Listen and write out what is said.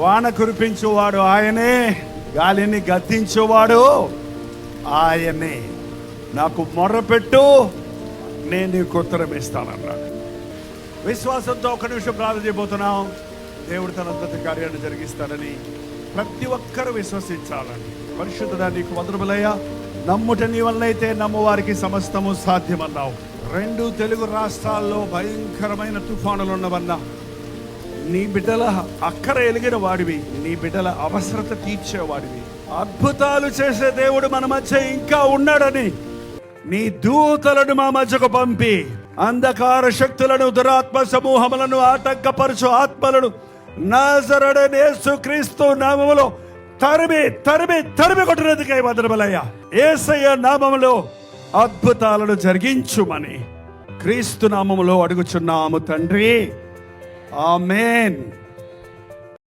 వాన కురిపించువాడు ఆయనే, గాలిని గద్దించువాడు ఆయనే. నాకు మొర్రపెట్టు, నేను నీకు ఉత్తరం ఇస్తానన్నాడు. విశ్వాసంతో ఒక నిమిషం ప్రార్థన చేయబోతున్నాం. దేవుడు తన అద్భుత కార్యాన్ని జరిగిస్తాడని ప్రతి ఒక్కరూ విశ్వసించాలని. పరిశుద్ధుడా, నీకు వందనములయ్యా. నమ్ముట నీ వల్లైతే నమ్మువారికి సమస్తము సాధ్యమన్నావు. 2 తెలుగు రాష్ట్రాల్లో భయంకరమైన తుఫానులు ఉన్నవన్నా, నీ బిడ్డల అక్కర ఎలిగిన వాడివి, నీ బిడ్డల అవసరత తీర్చేవాడివి, అద్భుతాలు చేసే దేవుడు మన మధ్య ఇంకా ఉన్నాడని నీ దూతలను మా మధ్యకు పంపి అంధకార శక్తులను, దురాత్మ సమూహములను, ఆటంకపరచు ఆత్మలను నజరేయుడైన యేసుక్రీస్తు నామములో తరిమి తరిమి తరిమి కొట్టినందుకై వందనములయ్యా. యేసయ్య నామములో అద్భుతాలను జరిగించుమని క్రీస్తు నామములో అడుగుచున్నాము తండ్రి. ఆమేన్.